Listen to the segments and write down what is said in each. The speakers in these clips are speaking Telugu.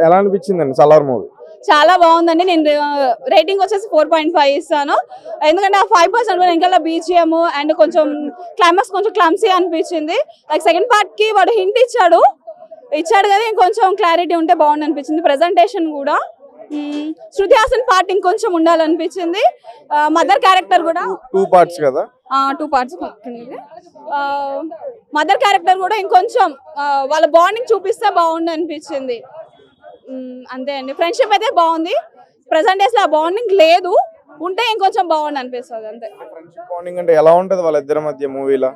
ఎలా అనిపించిందండి సలార్ మూవీ? చాలా బాగుందండి. నేను రేటింగ్ వచ్చేసి 4.5 ఇస్తాను. ఎందుకంటే ఆ 5% కూడా ఇంకా బీజిఎం అండ్ కొంచెం క్లైమాక్స్ కొంచెం క్లమ్సీ అనిపించింది. లైక్ సెకండ్ పార్ట్ కి వాడు హింట్ ఇచ్చాడు కదా, ఇంకొంచెం క్లారిటీ ఉంటే బాగుంది అనిపించింది. ప్రెజెంటేషన్ కూడా శృతి హాసన్ పార్ట్ ఇంకొంచెం ఉండాలనిపించింది. మదర్ క్యారెక్టర్ కూడా 2 parts కదా, 2 parts. మదర్ క్యారెక్టర్ కూడా ఇంకొంచెం వాళ్ళ బాండింగ్ చూపిస్తే బాగుంది అనిపించింది. అంతే అండి. ఫ్రెండ్షిప్ అయితే బాగుంది. ప్రెసెంట్ డేస్ లో ఆ బాండింగ్ లేదు, ఉంటే ఇంకొంచెం బాగుంది అనిపిస్తుంది అంతే. ఫ్రెండ్షిప్ బాండింగ్ అంటే ఎలా ఉంటది వాళ్ళిద్దరి మధ్య మూవీలో?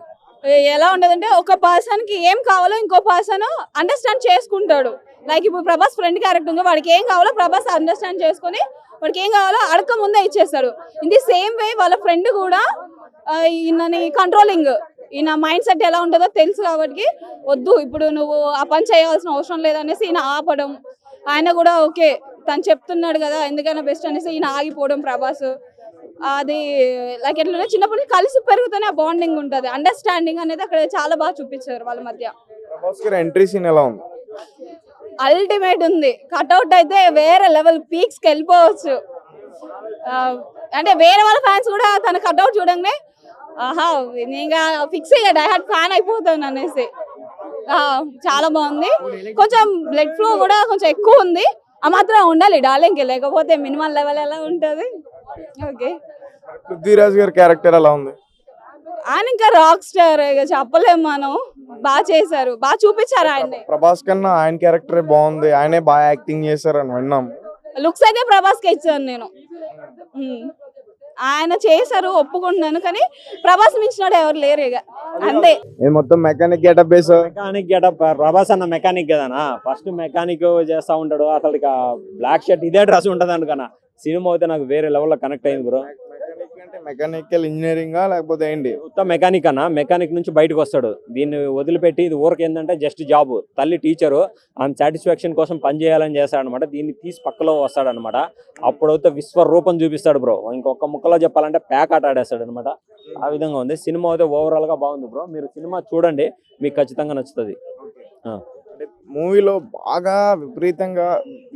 ఎలా ఉండదంటే ఒక పర్సన్ కి ఏం కావాలో ఇంకో పర్సన్ అండర్స్టాండ్ చేసుకుంటాడు. లైక్ ఇప్పుడు ప్రభాస్ ఫ్రెండ్ క్యారెక్టర్ ఉంది, వాడికి ఏం కావాలో ప్రభాస్ అండర్స్టాండ్ చేసుకుని వాడికి ఏం కావాలో అడక ముందే ఇచ్చేస్తాడు. ఇన్ ది సేమ్ వే వాళ్ళ ఫ్రెండ్ కూడా ఈయనని కంట్రోలింగ్, ఈయన మైండ్ సెట్ ఎలా ఉంటుందో తెలుసు కాబట్టి వద్దు ఇప్పుడు నువ్వు ఆ పని చేయాల్సిన అవసరం లేదనేసి ఈయన ఆపడం, ఆయన కూడా ఓకే తను చెప్తున్నాడు కదా ఎందుకైనా బెస్ట్ అనేసి ఈయన ఆగిపోవడం ప్రభాస్. అది లైక్ ఎట్లా చిన్నప్పటి నుంచి కలిసి పెరుగుతూనే ఆ బాండింగ్ ఉంటుంది, అండర్స్టాండింగ్ అనేది అక్కడ చాలా బాగా చూపించారు వాళ్ళ మధ్య. ప్రభాస్ గారి ఎంట్రీ సీన్ ఎలా ఉంది? అల్టిమేట్ ఉంది. కట్అవుట్ అయితే వేరే లెవెల్, పీక్స్కి వెళ్ళిపోవచ్చు. అంటే వేరే వాళ్ళ ఫ్యాన్స్ కూడా తన కట్అవుట్ చూడంగానే ఆహా ఇంకా ఫిక్స్ అయ్యా డైహార్డ్ ఫ్యాన్ అయిపోతాను అనేసి. చాలా బాగుంది. కొంచెం బ్లడ్ ఫ్లో కూడా కొంచెం ఎక్కువ ఉంది, ఆ మాత్రం ఉండాలి డార్లింగ్కి, లేకపోతే మినిమం లెవెల్ ఎలా ఉంటుంది. ఓకే, పృథ్వీరాజ్ గారి క్యారెక్టర్ ఎలా ఉంది? ఆయన ఇంకా రాక్ స్టార్, ఇక చెప్పలేము మనం. బాగా చేశారు, బాగా చూపించారు ఆయన్ని. ప్రభాస్ కన్నా ఆయన క్యారెక్టర్ బాగుంది, ఆయనే బాగా యాక్టింగ్ చేశారని విన్నాం. లుక్స్ అయితే ప్రభాస్ కి ఇచ్చాను నేను. ఆయన చేశారు ఒప్పుకుంటున్నాను, కానీ ప్రభాస్ మించినాడు ఎవరు లేరు ఇక, అంతే. ఇది మొత్తం mechanic getup base. Mechanic getup, Prabhas అన్న మెకానిక్ కదనా, ఫస్ట్ మెకానిక్ చేస్తా ఉంటాడు. అసలు బ్లాక్ షర్ట్ ఇదే డ్రెస్ ఉంటది అనుకన్నా. సినిమా అయితే నాకు వేరే లెవెల్లో కనెక్ట్ అయింది బ్రో. మెకానికల్ ఇంజనీరింగ్ లేకపోతే ఏంటి? మొత్తం మెకానిక్ అన్న, మెకానిక్ నుంచి బయటకు వస్తాడు. దీన్ని వదిలిపెట్టి ఇది ఊరికి ఏంటంటే జస్ట్ జాబ్, తల్లి టీచరు, ఆమె సాటిస్ఫాక్షన్ కోసం పని చేయాలని చేస్తాడు అనమాట. దీన్ని తీసి పక్కలో వస్తాడు అనమాట. అప్పుడైతే విశ్వరూపం చూపిస్తాడు బ్రో. ఇంకొక ముక్కలో చెప్పాలంటే ప్యాక్ ఆట ఆడేస్తాడు అనమాట. ఆ విధంగా ఉంది సినిమా. అయితే ఓవరాల్ గా బాగుంది బ్రో. మీరు సినిమా చూడండి, మీకు ఖచ్చితంగా నచ్చుతుంది. మూవీలో బాగా విపరీతంగా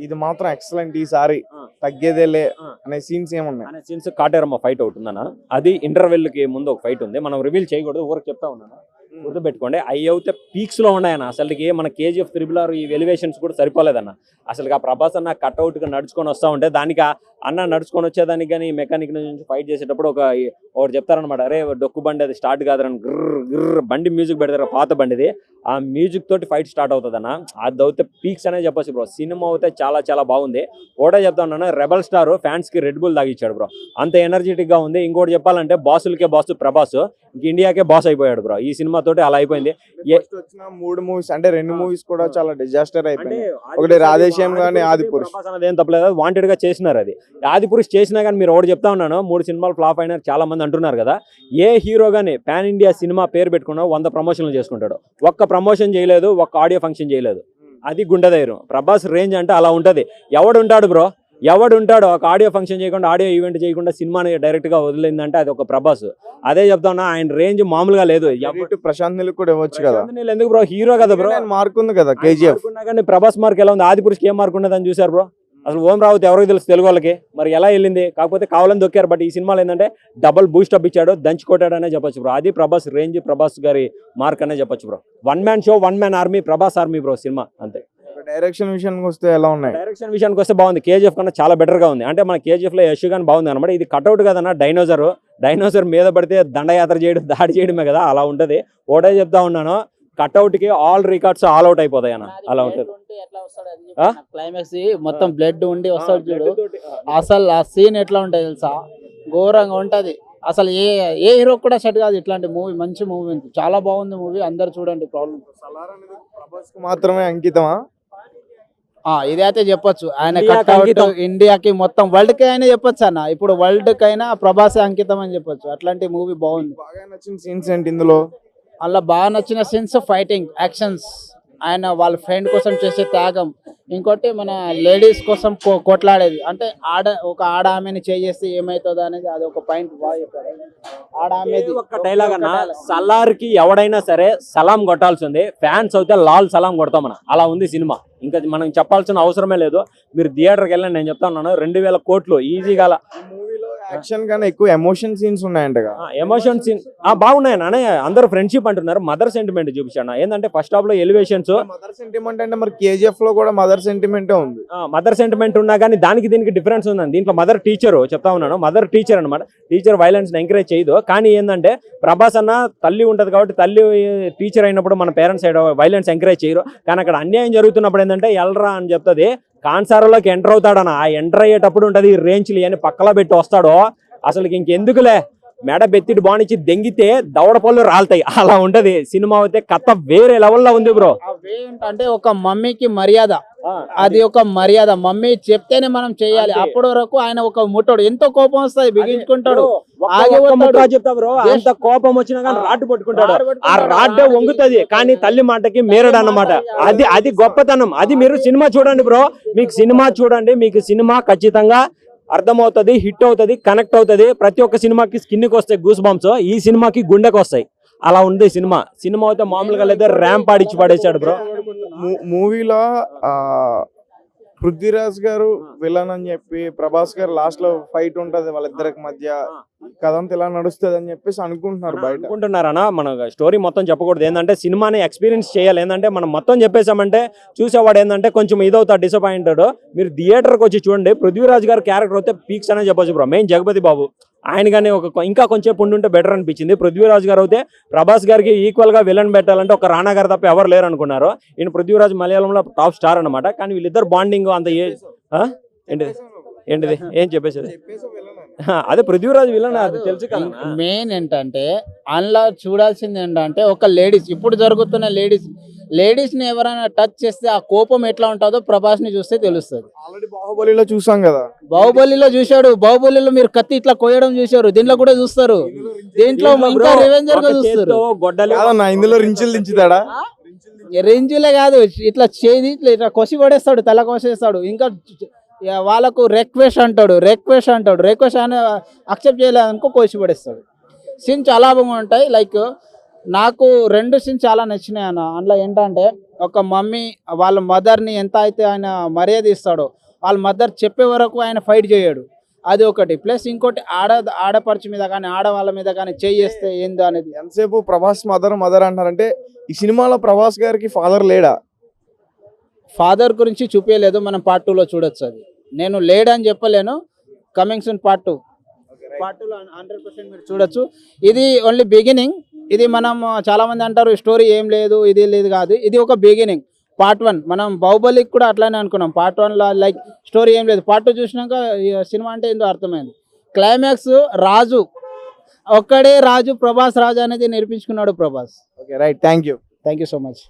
ఇది మాత్రం ఎక్సలెంట్, ఈసారి తగ్గేదేలే అనే సీన్స్ ఏమున్నాయి? అనే సీన్స్ కాటేరమ్మ ఫైట్ ఒకటి ఉందన్న. అది ఇంటర్వెల్ కి ముందు ఒక ఫైట్ ఉంది, మనం రివీల్ చేయకూడదు, ఊరికి చెప్తా ఉన్నాను, గుర్తుపెట్టుకోండి. అవి అయితే పీక్స్ లో ఉన్నాయన్న. అసలుకి మన KGF 3RR ఈ ఎలివేషన్స్ కూడా సరిపోలేదన్న. అసలు ఆ ప్రభాస్ అన్న కట్అవుట్ గా నడుచుకొని వస్తా ఉంటే దానికి అన్న నడుచుకొని వచ్చేదానికి కానీ మెకానిక్ నుంచి ఫైట్ చేసేటప్పుడు ఒకటి చెప్తారనమాట, అరే డొక్కు బండి అది స్టార్ట్ కాదని గ్రర్ గ్రర్ బండి మ్యూజిక్ పెడతారు, పాత బండిది. ఆ మ్యూజిక్ తోటి ఫైట్ స్టార్ట్ అవుతుంది అన్న. అది అయితే పీక్స్ అనే చెప్పొచ్చు బ్రో. సినిమా అయితే చాలా చాలా బాగుంది. ఒకటే చెప్తా ఉన్నాను, రెబల్ స్టార్ ఫ్యాన్స్ కి రెడ్ బుల్ తాగిచ్చాడు బ్రో, అంత ఎనర్జెటిక్ గా ఉంది. ఇంకోటి చెప్పాలంటే బాసులకే బాస్ ప్రభాస్, ఇండియాకే బాస్ అయిపోయాడు బ్రో ఈ సినిమా తోటి. అలా అయిపోయింది. వచ్చిన 3 మూవీస్ అంటే 2 మూవీస్ కూడా చాలా డిజాస్టర్ అయిపోయింది. ఒకటి రాధేశ్యామ్ గానీ ఆదిపురుష్. అనేది ఏం తప్పలేదు, వాంటెడ్ గా చేసినారు. అది ఆదిపురుష్ చేసినా కానీ మీరు ఒకటి చెప్తా ఉన్నాను, 3 సినిమాలు ఫ్లాప్ అయినారు చాలా మంది అంటున్నారు కదా. ఏ హీరో గానీ పాన్ ఇండియా సినిమా పేరు పెట్టుకున్నా 100 ప్రమోషన్లు చేసుకుంటాడు, ఒక్క ప్రమోషన్ చేయలేదు, ఒక్క ఆడియో ఫంక్షన్ చేయలేదు. అది గుండె ధైర్యం. ప్రభాస్ రేంజ్ అంటే అలా ఉంటది. ఎవడుంటాడు బ్రో, ఎవడుంటాడు ఒక ఆడియో ఫంక్షన్ చేయకుండా, ఆడియో ఈవెంట్ చేయకుండా సినిమాని డైరెక్ట్ గా వదిలిందంటే అది ఒక ప్రభాస్. అదే చెప్తా ఉన్నా, ఆయన రేంజ్ మామూలుగా లేదు. ప్రశాంత్ నీల్ కూడా ఇవ్వచ్చు కదా. ఎందుకు బ్రో, హీరో కదా బ్రో, మార్క్ ఉంది కదా KGF. కానీ ప్రభాస్ మార్క్ ఎలా ఉంది, ఆదిపురుషుకి ఏం మార్క్ ఉండదని చూసారు బ్రో. అసలు ఓం రావుత్ ఎవరికి తెలుసు తెలుగు వాళ్ళకి, మరి ఎలా వెళ్ళింది, కాకపోతే కావాలని దొక్కారు. బట్ ఈ సినిమాలో ఏంటంటే డబుల్ బూస్ట్ అప్ ఇచ్చాడు, దంచి కొట్టాడు అనే చెప్పొచ్చు బ్రో. అది ప్రభాస్ రేంజ్, ప్రభాస్ గారి మార్క్ అనే చెప్పొచ్చు bro. 1 man show, 1 man army, Prabhas army bro cinema, అంతే. డైరెక్షన్ విషయానికి వస్తే ఎలా ఉన్నాయి? డైరెక్షన్ విషయానికి వస్తే బాగుంది. KGF కన్నా చాలా బెటర్ గా ఉంది. అంటే మన KGF లో యశ్ గాని బాగుంది అనమాట. ఇది కట్అవుట్ కదన్నా, డైనోసర్ మీద పడితే దండయాత్ర చేయడం, దాడి చేయడమే కదా, అలా ఉంటది. ఒకటే చెప్తా ఉన్నాను, కట్అవుట్ కి ఆల్ రికార్డ్స్ ఆల్ అవుట్ అయిపోతాయి అన్న, అలా ఉంటది. క్లైమాక్స్ మొత్తం బ్లడ్ ఉండి వస్తాడు చూడు, అసలు ఆ సీన్ ఎట్లా ఉంటది తెలుసా, ఘోరంగా ఉంటది. అసలు ఏ హీరో కూడా సెట్ కాదు ఇట్లాంటి మూవీ. మంచి మూవీ, చాలా బాగుంది మూవీ, అందరు చూడండి. ప్రాబ్లం మాత్రమే అంకితమా? ఇదైతే చెప్పొచ్చు. ఆయన ఇండియాకి మొత్తం వరల్డ్ కి అయినా చెప్పొచ్చు అన్న. ఇప్పుడు వరల్డ్ కైనా ప్రభాసే అంకితం అని చెప్పొచ్చు. అట్లాంటి మూవీ బాగుంది. బాగా నచ్చిన సీన్స్ ఏంటి ఇందులో? అలా బాగా నచ్చిన సీన్స్ ఫైటింగ్, యాక్షన్స్ ఆయన వాళ్ళ ఫ్రెండ్ కోసం చేసే త్యాగం, ఇంకోటి మన లేడీస్ కోసం కొట్లాడేది, అంటే ఒక ఆడ ఆమెని చేస్తే ఏమవుతుందో అనేది అది ఒక పాయింట్ బాగా చెప్పాడు. ఆడ ఆమెది ఒక్క డైలాగ్ అన్న, సలార్కి ఎవడైనా సరే సలాం కొట్టాల్సింది, ఫ్యాన్స్ అయితే లాల్ సలాం కొడతాం మనం, అలా ఉంది సినిమా. ఇంకా మనం చెప్పాల్సిన అవసరమే లేదు. మీరు థియేటర్కి వెళ్ళండి, నేను చెప్తా ఉన్నాను 2000 కోట్లు ఈజీగా. యాక్షన్ కన్నా ఎక్కువ ఎమోషన్ సీన్స్ ఉన్నాయంట. ఎమోషన్ సీన్ బాగున్నాయి నానే, అందరూ ఫ్రెండ్షిప్ అంటున్నారు. మదర్ సెంటిమెంట్ చూపించాను ఏంటంటే ఫస్ట్ హాఫ్ లో ఎలివేషన్స్. మదర్ సెంటిమెంట్ అంటే మరి KGF లో కూడా మదర్ సెంటిమెంటే ఉంది. మదర్ సెంటిమెంట్ ఉన్నా కానీ దానికి దీనికి డిఫరెన్స్ ఉందండి. దీంట్లో మదర్ టీచర్ చెప్తా ఉన్నాను, మదర్ టీచర్ అనమాట. టీచర్ వైలెన్స్ ఎంకరేజ్ చేయదు, కానీ ఏంటంటే ప్రభాస్ అన్న తల్లి ఉంటది కాబట్టి తల్లి టీచర్ అయినప్పుడు మన పేరెంట్స్ సైడ్ వైలెన్స్ ఎంకరేజ్ చేయరు. కానీ అక్కడ అన్యాయం జరుగుతున్నప్పుడు ఏంటంటే ఎల్రా అని చెప్తుంది, కాన్సారోలోకి ఎంటర్ అవుతాడన్న. ఆ ఎంటర్ అయ్యేటప్పుడు ఉంటది రేంజ్లు అని పక్కలో పెట్టి వస్తాడో, అసలు ఇంకెందుకులే మెడ బెత్తిడి బానిచ్చి దెంగితే దవడ పళ్ళు రాలుతాయి, అలా ఉంటది సినిమా. అయితే కథ వేరే లెవెల్లో ఉంది బ్రో. అంటే ఒక మమ్మీకి మర్యాద, అది ఒక మర్యాద. మమ్మీ చెప్తేనే మనం చేయాలి. అప్పటి వరకు ఆయన ఒక ముట్టడు, ఎంతో కోపం వస్తుంది, బిగించుకుంటాడు, చెప్తా బ్రో. ఎంత కోపం వచ్చినా కానీ రాడ్డు పట్టుకుంటాడు, ఆ రాడ్డే వంగుతుంది, కానీ తల్లి మాటకి మేరడు అన్నమాట. అది గొప్పతనం. అది మీరు సినిమా చూడండి బ్రో, మీకు సినిమా చూడండి, మీకు సినిమా ఖచ్చితంగా అర్థమవుతుంది, హిట్ అవుతుంది, కనెక్ట్ అవుతుంది. ప్రతి ఒక్క సినిమాకి స్కిన్కి వస్తాయి గూస్ బంప్స్, ఈ సినిమాకి గుండెకి వస్తాయి. అలా ఉంది సినిమా. సినిమా అయితే మామూలుగా లేదా ర్యాంప్ ఆడిచ్చి పడేశాడు బ్రో. మూవీలో పృథ్వీరాజ్ గారు విలన్ అని చెప్పి, ప్రభాస్ గారు లాస్ట్ లో ఫైట్ ఉంటది వాళ్ళిద్దరికి మధ్య, కథంతా ఇలా నడుస్తుంది అని చెప్పేసి అనుకుంటున్నారు బయట. అనుకుంటున్నారనా? మన స్టోరీ మొత్తం చెప్పకూడదు. ఏంటంటే సినిమాని ఎక్స్పీరియన్స్ చేయాలి. ఏంటంటే మనం మొత్తం చెప్పేసామంటే చూసేవాడు ఏంటంటే కొంచెం ఇదవుతాడు, డిసప్పాయింటెడ్. మీరు థియేటర్కి వచ్చి చూడండి. పృథ్వీరాజ్ గారు క్యారెక్టర్ అయితే పీక్స్ అనే చెప్పొచ్చు బ్రో. మెయిన్ జగపతి బాబు ఆయన కానీ ఇంకా కొంచెం ఉండుంటే బెటర్ అనిపించింది. పృథ్వీరాజ్ గారు అయితే ప్రభాస్ గారికి ఈక్వల్ గా విలన్ పెట్టాలంటే ఒక రాణా గారు తప్ప ఎవరు లేరు అనుకున్నారు. ఈయన పృథ్వీరాజ్ మలయాళంలో టాప్ స్టార్ అనమాట. కానీ వీళ్ళిద్దరు బాండింగ్ అంత ఏంటిది ఏం చెప్పేసేది అదే పృథ్వీరాజ్ విలన్, అది తెలుసు కదా. మెయిన్ ఏంటంటే అందులో చూడాల్సింది ఏంటంటే ఒక లేడీస్, ఇప్పుడు జరుగుతున్న లేడీస్ ని ఎవరైనా టచ్ చేస్తే ఆ కోపం ఎట్లా ఉంటుందో ప్రభాస్ ని చూస్తే తెలుస్తుంది. ఆల్రెడీ బాహుబలిలో చూసాం కదా, బాహుబలిలో చూశాడు. బాహుబలిలో మీరు కత్తి ఇట్లా కోయడం చూశారు, దీంట్లో కూడా చూస్తారు. దీంట్లో ఇంకా రివెంజర్ గా చూస్తారు. ఇందులో రించులు దించుతాడా? రింజులే కాదు, ఇట్లా చేది ఇట్లా కొసి పడేస్తాడు, తల కోసేస్తాడు. ఇంకా వాళ్ళకు రిక్వెస్ట్ అంటాడు, రిక్వెస్ట్ అని అక్సెప్ట్ చేయలేదనుకో కోసి పడేస్తాడు. సీన్ చాలా బాగుంటాయి. లైక్ నాకు 2 సీన్స్ చాలా నచ్చినాయి అన్న. అందులో ఏంటంటే ఒక మమ్మీ వాళ్ళ మదర్ని ఎంత అయితే ఆయన మర్యాద ఇస్తాడో, వాళ్ళ మదర్ చెప్పే వరకు ఆయన ఫైట్ చేయడు, అది ఒకటి. ప్లస్ ఇంకోటి ఆడపరిచి మీద కానీ ఆడవాళ్ళ మీద కానీ చేస్తే ఏందో అనేది. ఎంతసేపు ప్రభాస్ మదర్ అంటారంటే ఈ సినిమాలో ప్రభాస్ గారికి ఫాదర్ లేడా? ఫాదర్ గురించి చూపించలేదు, మనం పార్ట్ 2లో చూడొచ్చు. అది నేను లేడని చెప్పలేను. కమింగ్ సూన్ పార్ట్ 2 2లో 100% మీరు చూడొచ్చు. ఇది ఓన్లీ బిగినింగ్. ఇది మనం చాలా మంది అంటారు స్టోరీ ఏం లేదు, ఇది లేదు కాదు, ఇది ఒక బిగినింగ్. పార్ట్ 1 మనం బాహుబలికి కూడా అట్లానే అనుకున్నాం. పార్ట్ 1లో లైక్ స్టోరీ ఏం లేదు. పార్ట్ 2 చూసినాక సినిమా అంటే ఏందో అర్థమైంది. క్లైమాక్స్ రాజు ఒక్కడే రాజు, ప్రభాస్ రాజు అనేది నేర్పించుకున్నాడు Prabhas. Okay right, thank you so much.